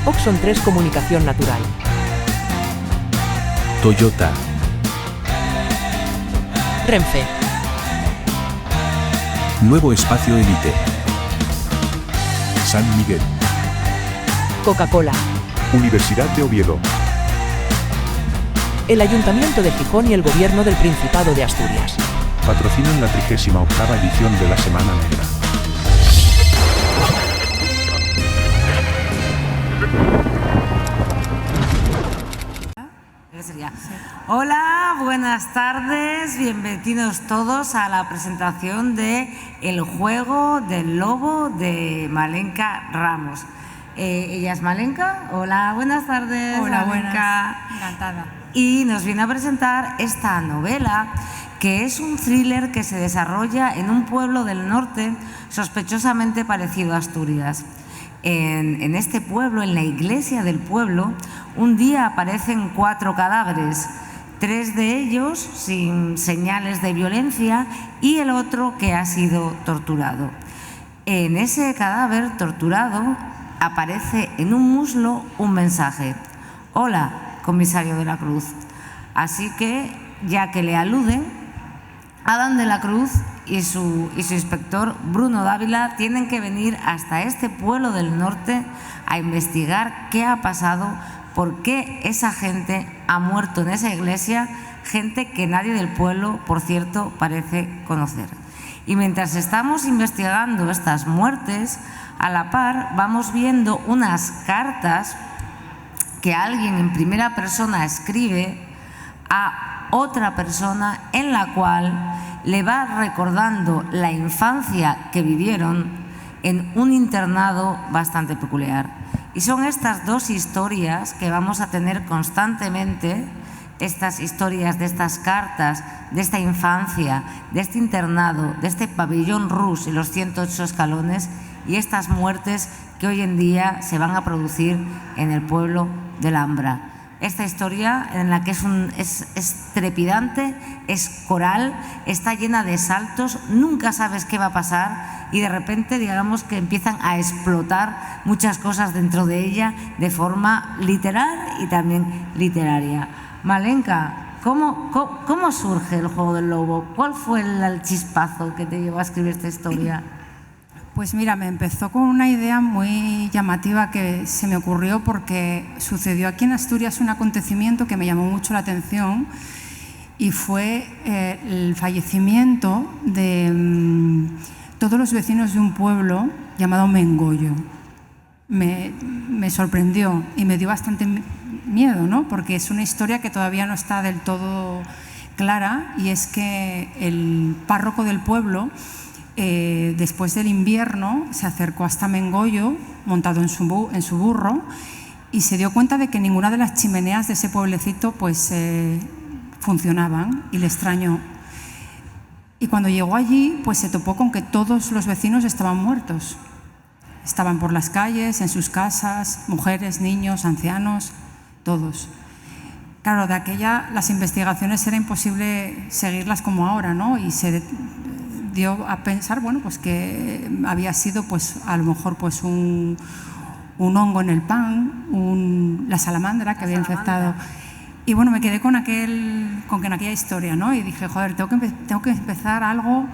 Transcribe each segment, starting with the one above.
Oxon 3 Comunicación Natural. Toyota. Renfe. Nuevo Espacio Elite. San Miguel. Coca-Cola. Universidad de Oviedo. El Ayuntamiento de Gijón y el Gobierno del Principado de Asturias. Patrocinan la 38ª edición de la Semana Negra. Hola, buenas tardes, bienvenidos todos a la presentación de El juego del lobo de Malenka Ramos. Ella es Malenka. Hola, buenas tardes. Hola, Malenka. buenas. Encantada. Y nos viene a presentar esta novela, que es un thriller que se desarrolla en un pueblo del norte sospechosamente parecido a Asturias. En este pueblo, en la iglesia del pueblo, un día aparecen 4 cadáveres, 3 de ellos sin señales de violencia y el otro que ha sido torturado. En ese cadáver torturado aparece en un muslo un mensaje: «Hola, comisario de la Cruz». Así que, ya que le aluden, Adán de la Cruz y su inspector Bruno Dávila tienen que venir hasta este pueblo del norte a investigar qué ha pasado, por qué esa gente ha muerto en esa iglesia, gente que nadie del pueblo, por cierto, parece conocer. Y mientras estamos investigando estas muertes, a la par vamos viendo unas cartas que alguien en primera persona escribe a otra persona, en la cual le va recordando la infancia que vivieron en un internado bastante peculiar. Y son estas 2 historias que vamos a tener constantemente, estas historias de estas cartas, de esta infancia, de este internado, de este pabellón Rus y los 108 escalones, y estas muertes que hoy en día se van a producir en el pueblo de Lambra. Esta historia, en la que es trepidante, es coral, está llena de saltos, nunca sabes qué va a pasar y de repente, digamos, que empiezan a explotar muchas cosas dentro de ella de forma literal y también literaria. Malenka, ¿cómo surge El juego del lobo? ¿Cuál fue el chispazo que te llevó a escribir esta historia? Pues mira, me empezó con una idea muy llamativa que se me ocurrió porque sucedió aquí en Asturias un acontecimiento que me llamó mucho la atención y fue el fallecimiento de todos los vecinos de un pueblo llamado Mengollo. Me sorprendió y me dio bastante miedo, ¿no? Porque es una historia que todavía no está del todo clara, y es que el párroco del pueblo, después del invierno, se acercó hasta Mengollo montado en su burro y se dio cuenta de que ninguna de las chimeneas de ese pueblecito pues funcionaban, y le extrañó. Y cuando llegó allí pues se topó con que todos los vecinos estaban muertos. Estaban por las calles, en sus casas, mujeres, niños, ancianos, todos. Claro, de aquella las investigaciones era imposible seguirlas como ahora, ¿no? Y se dio a pensar, bueno, pues que había sido pues a lo mejor pues un hongo en el pan, la salamandra que había infectado. Y bueno, me quedé con aquella historia, ¿no? Y dije, joder, tengo que empezar algo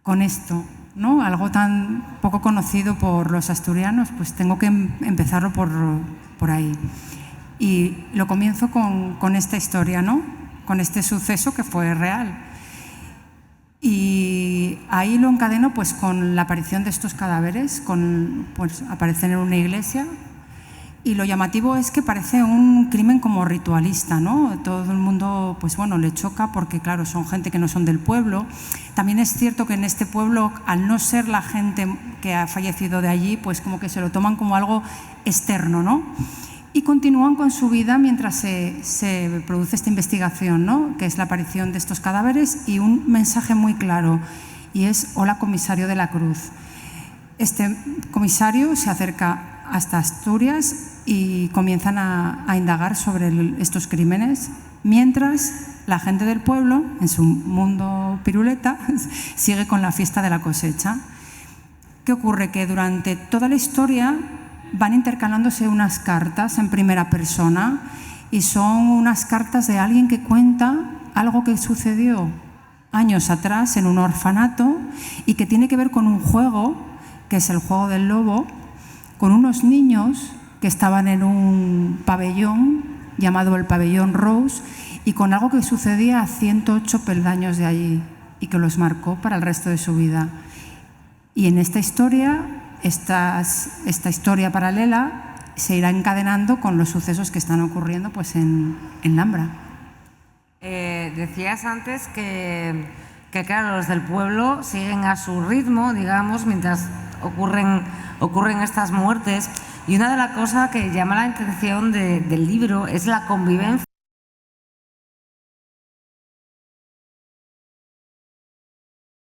con esto, ¿no? Algo tan poco conocido por los asturianos, pues tengo que empezarlo por ahí. Y lo comienzo con esta historia, ¿no? Con este suceso que fue real. Y ahí lo encadeno pues con la aparición de estos cadáveres, pues aparecen en una iglesia, y lo llamativo es que parece un crimen como ritualista, ¿no? Todo el mundo pues bueno, le choca porque claro, son gente que no son del pueblo. También es cierto que en este pueblo, al no ser la gente que ha fallecido de allí, pues como que se lo toman como algo externo, ¿no? Y continúan con su vida mientras se produce esta investigación, ¿no? Que es la aparición de estos cadáveres y un mensaje muy claro, y es: hola, comisario de la Cruz. Este comisario se acerca hasta Asturias y comienzan a indagar sobre estos crímenes, mientras la gente del pueblo, en su mundo piruleta, sigue con la fiesta de la cosecha. ¿Qué ocurre? Que durante toda la historia van intercalándose unas cartas en primera persona y son unas cartas de alguien que cuenta algo que sucedió años atrás en un orfanato y que tiene que ver con un juego, que es el juego del lobo, con unos niños que estaban en un pabellón llamado el pabellón Rose y con algo que sucedía a 108 peldaños de allí y que los marcó para el resto de su vida. Y en esta historia, esta historia paralela se irá encadenando con los sucesos que están ocurriendo pues, en Lambra. Decías antes que, claro, los del pueblo siguen a su ritmo, digamos, mientras ocurren estas muertes. Y una de las cosas que llama la atención del libro es la convivencia.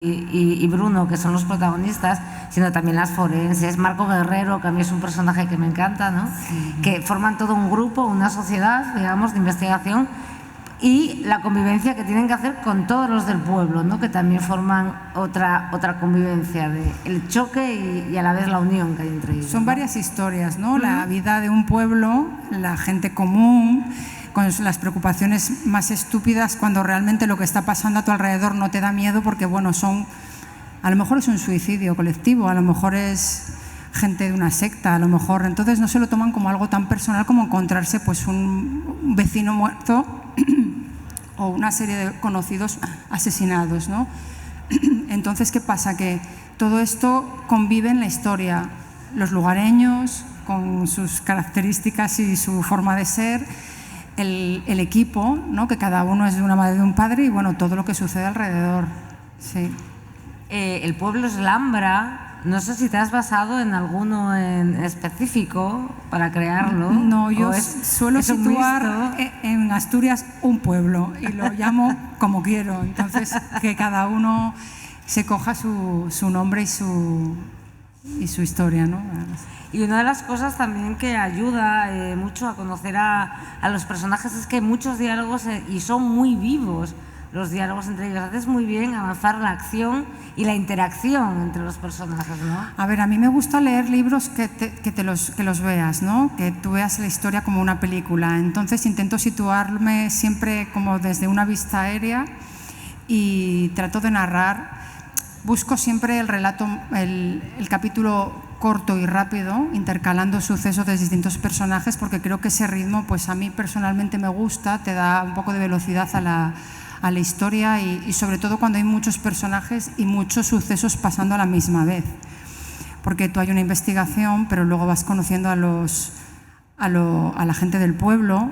Y Bruno, que son los protagonistas, sino también las forenses, Marco Guerrero, que a mí es un personaje que me encanta, ¿no? Sí. Que forman todo un grupo, una sociedad, digamos, de investigación, y la convivencia que tienen que hacer con todos los del pueblo, ¿no? Que también forman otra convivencia, el choque y a la vez la unión que hay entre ellos. Son varias historias, ¿no? La vida de un pueblo, la gente común, con las preocupaciones más estúpidas cuando realmente lo que está pasando a tu alrededor no te da miedo porque, bueno, a lo mejor es un suicidio colectivo, a lo mejor es gente de una secta, a lo mejor, entonces no se lo toman como algo tan personal como encontrarse pues un vecino muerto o una serie de conocidos asesinados, ¿no? Entonces, ¿qué pasa? Que todo esto convive en la historia, los lugareños con sus características y su forma de ser, el equipo, ¿no? Que cada uno es de una madre y de un padre y bueno, todo lo que sucede alrededor. Sí. El pueblo es Lambra. No sé si te has basado en alguno en específico para crearlo. No, yo suelo situar en Asturias un pueblo y lo llamo como quiero. Entonces, que cada uno se coja su nombre y su historia, ¿no? Y una de las cosas también que ayuda mucho a conocer a los personajes es que hay muchos diálogos y son muy vivos los diálogos entre ellos. Haces muy bien avanzar la acción y la interacción entre los personajes, ¿no? A ver, a mí me gusta leer libros que los veas, ¿no? Que tú veas la historia como una película. Entonces intento situarme siempre como desde una vista aérea y trato de narrar. Busco siempre el relato, el capítulo corto y rápido, intercalando sucesos de distintos personajes, porque creo que ese ritmo, pues a mí personalmente me gusta, te da un poco de velocidad a la historia y sobre todo cuando hay muchos personajes y muchos sucesos pasando a la misma vez. Porque tú hay una investigación, pero luego vas conociendo a la gente del pueblo,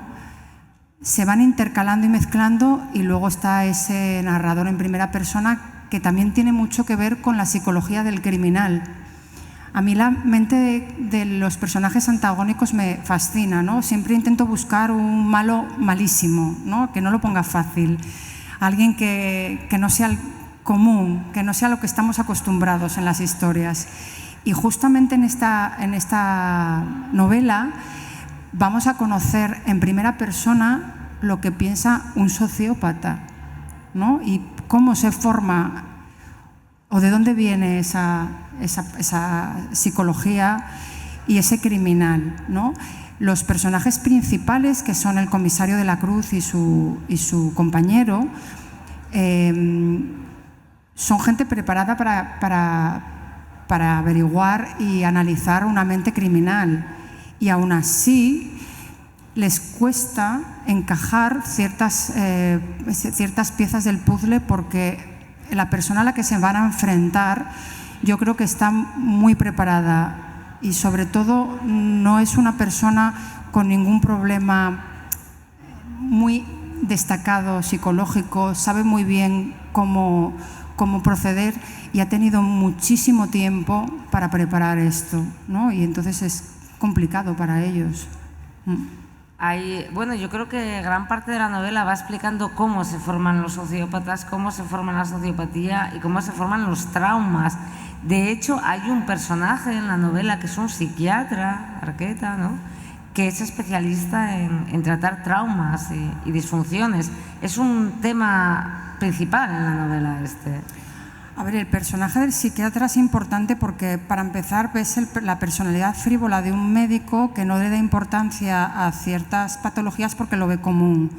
se van intercalando y mezclando y luego está ese narrador en primera persona que también tiene mucho que ver con la psicología del criminal. A mí la mente de los personajes antagónicos me fascina, ¿no? Siempre intento buscar un malo malísimo, ¿no? Que no lo ponga fácil. Alguien que no sea el común, que no sea lo que estamos acostumbrados en las historias. Y justamente en esta novela vamos a conocer en primera persona lo que piensa un sociópata, ¿no? Y cómo se forma o de dónde viene esa psicología y ese criminal, ¿no? Los personajes principales, que son el comisario de la Cruz y su compañero, son gente preparada para averiguar y analizar una mente criminal y aún así les cuesta encajar ciertas piezas del puzzle porque la persona a la que se van a enfrentar yo creo que está muy preparada y sobre todo no es una persona con ningún problema muy destacado psicológico, sabe muy bien cómo proceder y ha tenido muchísimo tiempo para preparar esto, ¿no? Y entonces es complicado para ellos. Bueno, yo creo que gran parte de la novela va explicando cómo se forman los sociópatas, cómo se forma la sociopatía y cómo se forman los traumas. De hecho, hay un personaje en la novela que es un psiquiatra, Arqueta, ¿no? Que es especialista en tratar traumas y disfunciones. Es un tema principal en la novela este. A ver, el personaje del psiquiatra es importante porque, para empezar, ves la personalidad frívola de un médico que no le da importancia a ciertas patologías porque lo ve común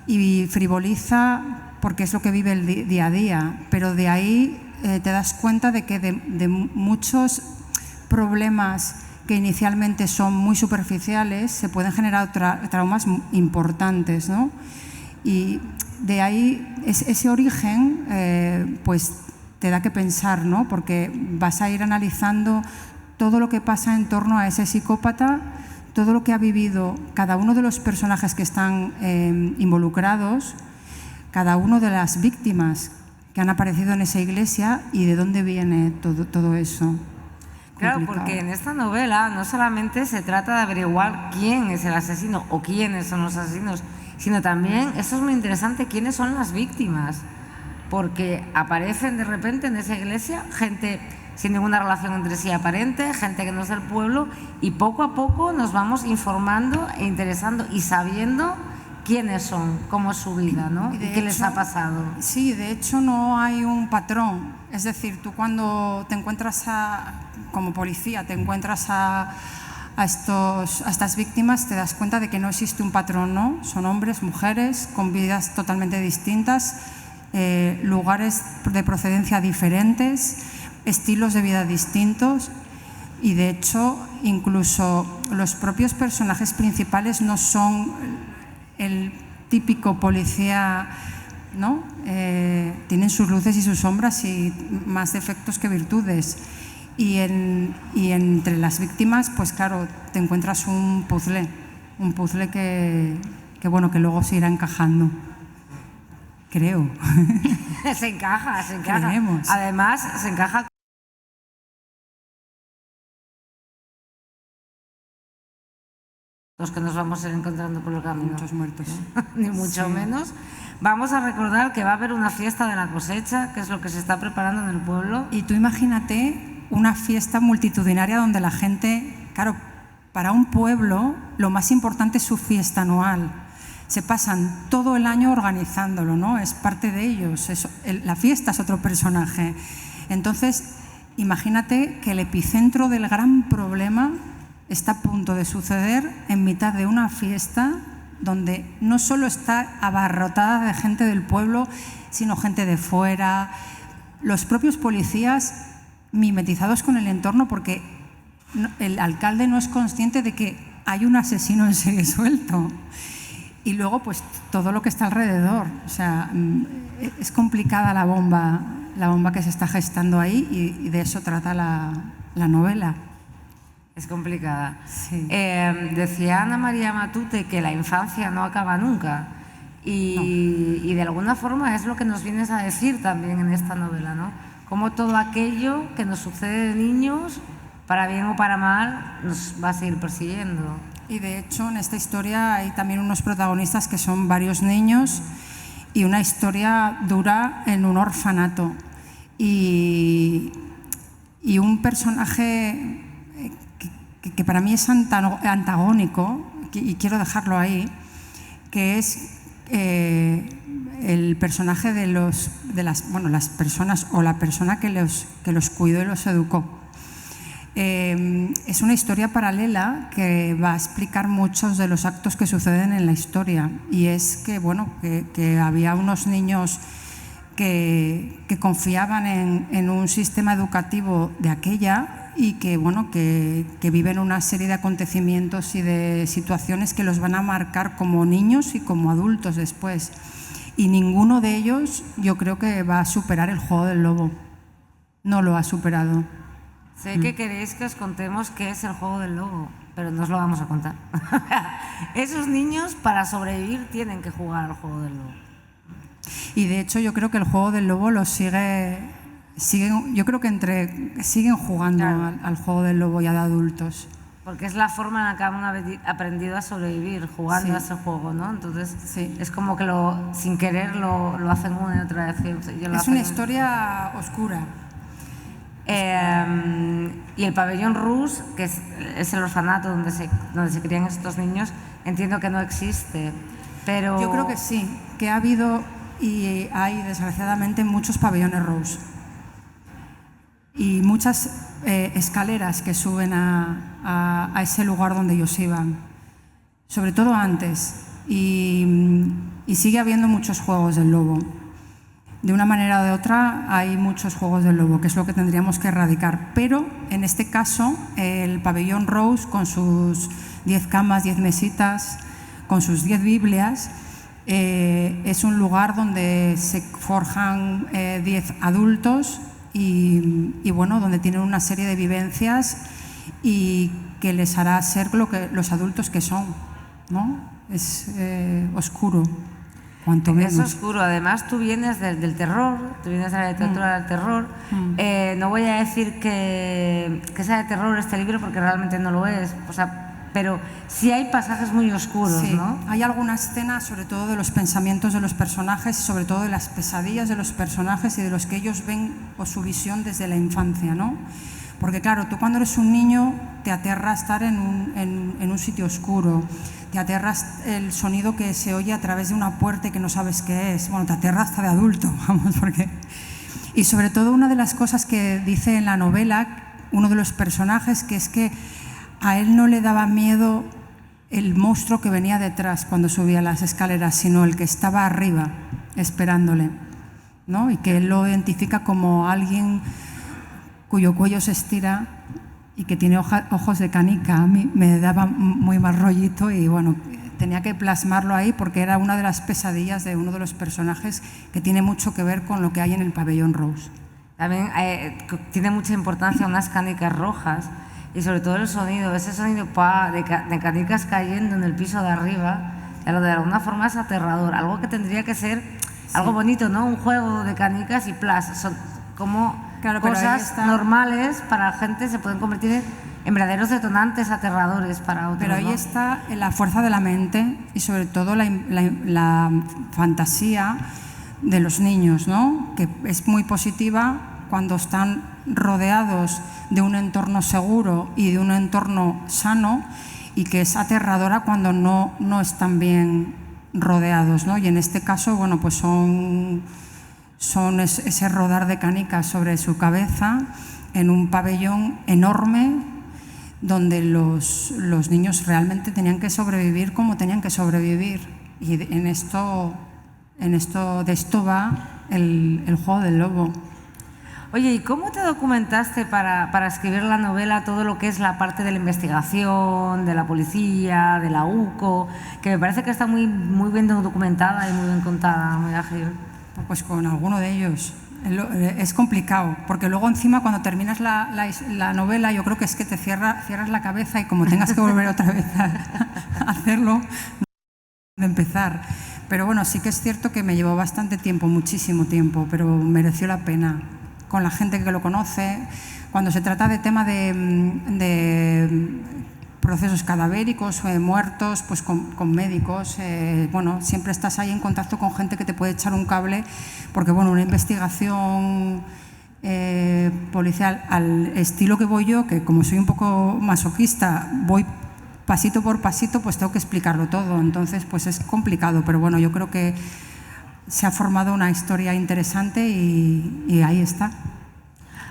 y frivoliza porque es lo que vive el día a día, pero de ahí te das cuenta de que de muchos problemas que inicialmente son muy superficiales se pueden generar traumas importantes, ¿no? Y de ahí ese origen pues te da que pensar, ¿no? Porque vas a ir analizando todo lo que pasa en torno a ese psicópata, todo lo que ha vivido cada uno de los personajes que están involucrados, cada uno de las víctimas que han aparecido en esa iglesia y de dónde viene todo eso. Claro, Complicado. porque en esta novela no solamente se trata de averiguar quién es el asesino o quiénes son los asesinos, sino también, esto es muy interesante, quiénes son las víctimas. Porque aparecen de repente en esa iglesia gente sin ninguna relación entre sí aparente, gente que no es del pueblo, y poco a poco nos vamos informando e interesando y sabiendo quiénes son, cómo es su vida, ¿no? Y qué les ha pasado. Sí, de hecho no hay un patrón. Es decir, tú cuando te encuentras como policía, te encuentras a estas víctimas, te das cuenta de que no existe un patrón, ¿no? Son hombres, mujeres, con vidas totalmente distintas, lugares de procedencia diferentes, estilos de vida distintos, y de hecho incluso los propios personajes principales no son el típico policía, ¿no? Tienen sus luces y sus sombras y más defectos que virtudes. Y entre las víctimas, pues claro, te encuentras un puzzle que bueno, que luego se irá encajando. Creo. Se encaja. Creemos. Además, se encaja los que nos vamos a ir encontrando por el camino. Muchos muertos. Ni mucho menos. Vamos a recordar que va a haber una fiesta de la cosecha, que es lo que se está preparando en el pueblo. Y tú imagínate una fiesta multitudinaria donde la gente, claro, para un pueblo lo más importante es su fiesta anual. Se pasan todo el año organizándolo, ¿no? Es parte de ellos. La fiesta es otro personaje. Entonces, imagínate que el epicentro del gran problema está a punto de suceder en mitad de una fiesta donde no solo está abarrotada de gente del pueblo, sino gente de fuera, los propios policías mimetizados con el entorno, porque el alcalde no es consciente de que hay un asesino en serie suelto. Y luego, pues, todo lo que está alrededor. O sea, es complicada la bomba que se está gestando ahí, y de eso trata la novela. Es complicada. Sí. Decía Ana María Matute que la infancia no acaba nunca. Y de alguna forma es lo que nos vienes a decir también en esta novela, ¿no? Cómo todo aquello que nos sucede de niños, para bien o para mal, nos va a seguir persiguiendo. Y de hecho en esta historia hay también unos protagonistas que son varios niños y una historia dura en un orfanato. Y un personaje que para mí es antagónico, y quiero dejarlo ahí, que es el personaje de las personas, o la persona que los cuidó y los educó. Es una historia paralela que va a explicar muchos de los actos que suceden en la historia, y es que, bueno, que había unos niños que confiaban en un sistema educativo de aquella, y que, bueno, que viven una serie de acontecimientos y de situaciones que los van a marcar como niños y como adultos después. Y ninguno de ellos yo creo que va a superar el juego del lobo. No lo ha superado. Sé que queréis que os contemos qué es el juego del lobo, pero no os lo vamos a contar. Esos niños, para sobrevivir, tienen que jugar al juego del lobo. Y de hecho yo creo que el juego del lobo lo siguen jugando, claro, al juego del lobo ya de adultos. Porque es la forma en la que han aprendido a sobrevivir, jugando a ese juego, ¿no? Entonces, es como que sin querer lo hacen una y otra vez. Es una historia oscura. Y el pabellón Rus, que es el orfanato donde se crían estos niños, entiendo que no existe, pero... Yo creo que sí, que ha habido y hay desgraciadamente muchos pabellones Rus. y muchas escaleras que suben a ese lugar donde ellos iban, sobre todo antes, y sigue habiendo muchos juegos del lobo. De una manera o de otra hay muchos juegos del lobo, que es lo que tendríamos que erradicar, pero en este caso el pabellón Rose, con sus 10 camas, 10 mesitas, con sus 10 Biblias, es un lugar donde se forjan 10 adultos y bueno, donde tienen una serie de vivencias y que les hará ser los adultos que son, ¿no? Es oscuro, cuanto menos. Es oscuro. Además, tú vienes del terror, tú vienes de la literatura del terror. No voy a decir que sea de terror este libro, porque realmente no lo es. O sea, pero sí hay pasajes muy oscuros, sí, ¿no? Hay alguna escena, sobre todo de los pensamientos de los personajes, sobre todo de las pesadillas de los personajes y de los que ellos ven o su visión desde la infancia, ¿no? Porque claro, tú cuando eres un niño te aterra estar en un sitio oscuro, te aterra el sonido que se oye a través de una puerta y que no sabes qué es. Bueno, te aterra hasta de adulto, vamos, porque... Y sobre todo una de las cosas que dice en la novela uno de los personajes, que es que a él no le daba miedo el monstruo que venía detrás cuando subía las escaleras, sino el que estaba arriba, esperándole, ¿no? Y que él lo identifica como alguien cuyo cuello se estira y que tiene ojos de canica. A mí me daba muy mal rollito y bueno, tenía que plasmarlo ahí porque era una de las pesadillas de uno de los personajes que tiene mucho que ver con lo que hay en el pabellón Rose. También tiene mucha importancia unas canicas rojas. Y sobre todo el sonido, ese sonido de canicas cayendo en el piso de arriba, de alguna forma es aterrador, algo que tendría que ser algo bonito, ¿no? Un juego de canicas y plas, son como cosas normales para la gente, se pueden convertir en verdaderos detonantes aterradores para otros. Pero ahí, ¿no?, está la fuerza de la mente y sobre todo la fantasía de los niños, ¿no? Que es muy positiva cuando están rodeados de un entorno seguro y de un entorno sano, y que es aterradora cuando no están bien rodeados, ¿no? Y en este caso, bueno, pues son ese rodar de canicas sobre su cabeza en un pabellón enorme donde los niños realmente tenían que sobrevivir como tenían que sobrevivir. Y de esto va el juego del lobo. Oye, ¿y cómo te documentaste para escribir la novela todo lo que es la parte de la investigación, de la policía, de la UCO, que me parece que está muy bien documentada y muy bien contada, muy ágil? Pues con alguno de ellos. Es complicado, porque luego encima cuando terminas la novela yo creo que es que te cierras la cabeza y como tengas que volver otra vez a hacerlo, no de empezar. Pero bueno, sí que es cierto que me llevó bastante tiempo, muchísimo tiempo, pero mereció la pena. Con la gente que lo conoce, cuando se trata de tema de procesos cadavéricos, muertos, pues con médicos, bueno, siempre estás ahí en contacto con gente que te puede echar un cable, porque bueno, una investigación policial al estilo que voy yo, que como soy un poco masoquista, voy pasito por pasito, pues tengo que explicarlo todo, entonces pues es complicado, pero bueno, yo creo que se ha formado una historia interesante y ahí está.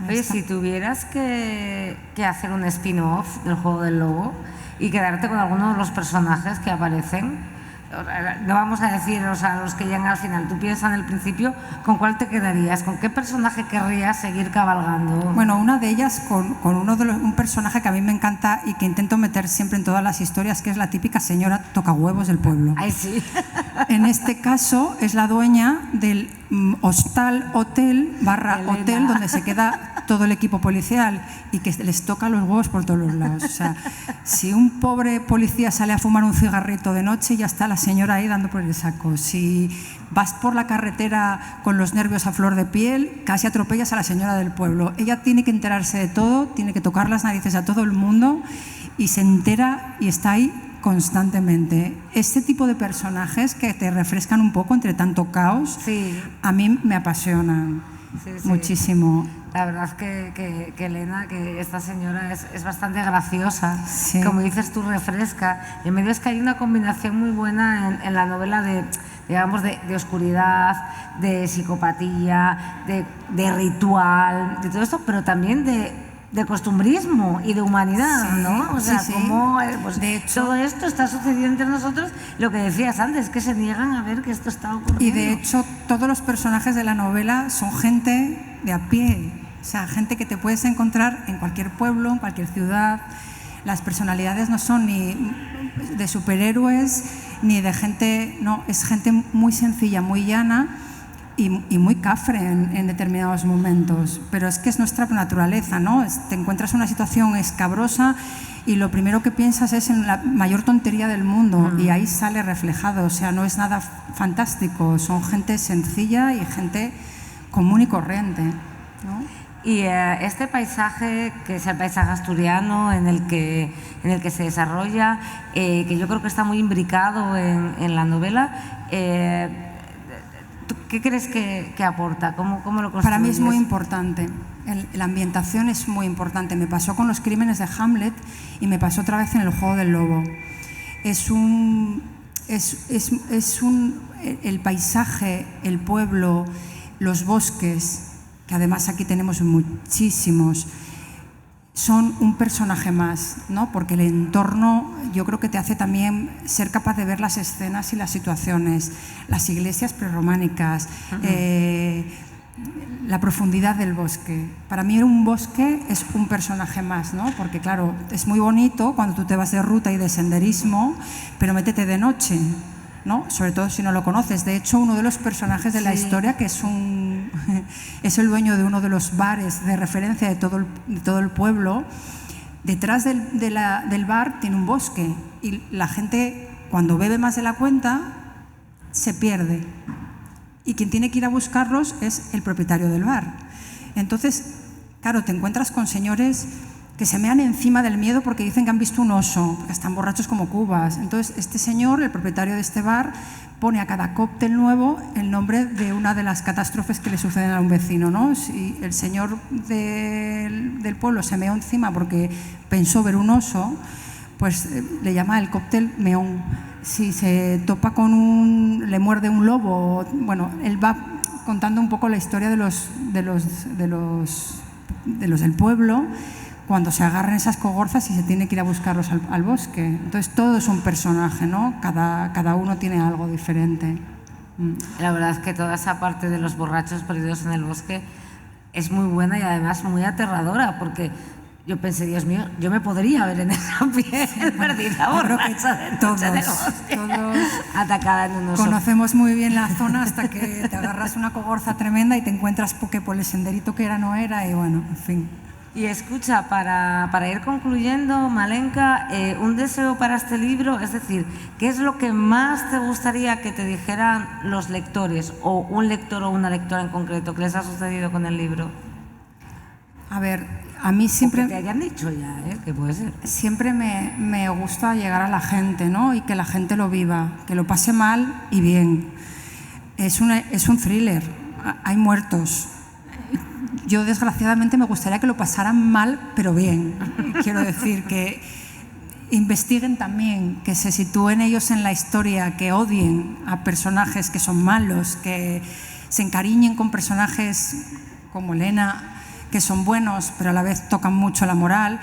Oye, si tuvieras que hacer un spin-off del juego del lobo y quedarte con alguno de los personajes que aparecen, no vamos a decir, o sea, los que llegan al final, tú piensas en el principio, ¿con cuál te quedarías? ¿Con qué personaje querrías seguir cabalgando? Bueno, una de ellas con un personaje que a mí me encanta y que intento meter siempre en todas las historias, que es la típica señora tocahuevos del pueblo. Ay, sí. En este caso es la dueña del hotel donde se queda todo el equipo policial y que les toca los huevos por todos los lados. O sea, si un pobre policía sale a fumar un cigarrito de noche, ya está la señora ahí dando por el saco. Si vas por la carretera con los nervios a flor de piel, casi atropellas a la señora del pueblo. Ella tiene que enterarse de todo, tiene que tocar las narices a todo el mundo y se entera y está ahí constantemente. Este tipo de personajes que te refrescan un poco entre tanto caos, sí, a mí me apasionan muchísimo. La verdad es que Elena, que esta señora es bastante graciosa, sí. Como dices tú, refresca. Y en medio es que hay una combinación muy buena en la novela de digamos, de oscuridad, de psicopatía, de ritual, de todo esto, pero también de costumbrismo y de humanidad, Sí, ¿no? O sea, sí, sí. cómo pues, de hecho, todo esto está sucediendo entre nosotros, lo que decías antes, que se niegan a ver que esto está ocurriendo. y de hecho todos los personajes de la novela son gente de a pie, o sea, gente que te puedes encontrar en cualquier pueblo, en cualquier ciudad. Las personalidades no son ni de superhéroes ni de gente, no, es gente muy sencilla, muy llana y muy cafre en determinados momentos, pero es que es nuestra naturaleza, ¿no? Te encuentras en una situación escabrosa y lo primero que piensas es en la mayor tontería del mundo y ahí sale reflejado, o sea, no es nada fantástico, son gente sencilla y gente común y corriente, ¿no? Y este paisaje, que es el paisaje asturiano en el que se desarrolla, que yo creo que está muy imbricado en la novela, ¿qué crees que aporta? ¿Cómo lo construyes? Para mí es muy importante. La ambientación es muy importante. Me pasó con los crímenes de Hamlet y me pasó otra vez en El juego del lobo. El paisaje, el pueblo, los bosques, que además aquí tenemos muchísimos, son un personaje más, ¿no? Porque el entorno yo creo que te hace también ser capaz de ver las escenas y las situaciones, las iglesias prerrománicas, la profundidad del bosque. Para mí un bosque es un personaje más, ¿no? Porque claro, es muy bonito cuando tú te vas de ruta y de senderismo, pero métete de noche, ¿no? Sobre todo si no lo conoces. De hecho, uno de los personajes de la historia, que es el dueño de uno de los bares de referencia de todo el pueblo, detrás del bar tiene un bosque y la gente, cuando bebe más de la cuenta, se pierde. Y quien tiene que ir a buscarlos es el propietario del bar. Entonces, claro, te encuentras con señores que se mean encima del miedo porque dicen que han visto un oso, porque están borrachos como cubas. Entonces, este señor, el propietario de este bar, pone a cada cóctel nuevo el nombre de una de las catástrofes que le suceden a un vecino, ¿no? Si el señor del pueblo se meó encima porque pensó ver un oso, pues le llama el cóctel meón. Si se topa le muerde un lobo, bueno, él va contando un poco la historia de los del pueblo, cuando se agarran esas cogorzas y se tiene que ir a buscarlos al bosque. Entonces todo es un personaje, ¿no? Cada uno tiene algo diferente. La verdad es que toda esa parte de los borrachos perdidos en el bosque es muy buena y además muy aterradora, porque yo pensé, Dios mío, yo me podría ver en esa piel perdida, borracha de noche en el bosque, todos atacada en un oso. Conocemos muy bien la zona hasta que te agarras una cogorza tremenda y te encuentras porque por el senderito que era no era y bueno, en fin. Y escucha, para ir concluyendo, Malenka, un deseo para este libro, es decir, ¿qué es lo que más te gustaría que te dijeran los lectores o un lector o una lectora en concreto? ¿Qué les ha sucedido con el libro? A ver, a mí siempre... O que te hayan dicho ya, que puede ser. Siempre me gusta llegar a la gente, ¿no? Y que la gente lo viva, que lo pase mal y bien. Es un thriller, hay muertos. Yo, desgraciadamente, me gustaría que lo pasaran mal, pero bien. Quiero decir, que investiguen también, que se sitúen ellos en la historia, que odien a personajes que son malos, que se encariñen con personajes como Elena, que son buenos, pero a la vez tocan mucho la moral,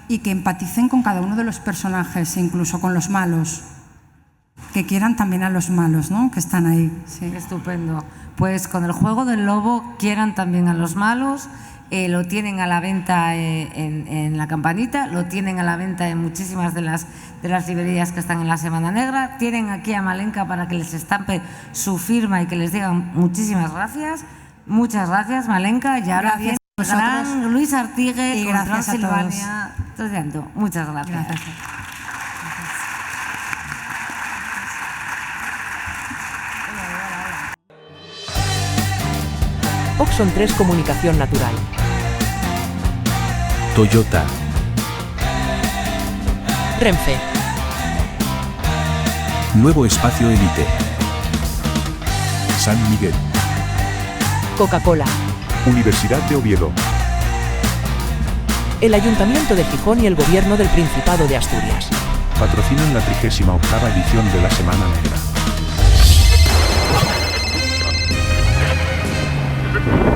y que empaticen con cada uno de los personajes, incluso con los malos. Que quieran también a los malos, ¿no? Que están ahí. Sí. Estupendo. Pues con El juego del lobo quieran también a los malos. Lo tienen a la venta en La Campanita, lo tienen a la venta en muchísimas de las librerías que están en la Semana Negra. Tienen aquí a Malenka para que les estampe su firma y que les digan muchísimas gracias. Muchas gracias, Malenka. Y ahora viene el gran Luis Artigue y con gracias Transilvania. Muchas gracias. Gracias. Oxon 3 Comunicación Natural. Toyota. Renfe. Nuevo espacio Elite. San Miguel. Coca-Cola. Universidad de Oviedo. El Ayuntamiento de Gijón y el Gobierno del Principado de Asturias. Patrocinan la 38ª edición de la Semana Negra. Elite.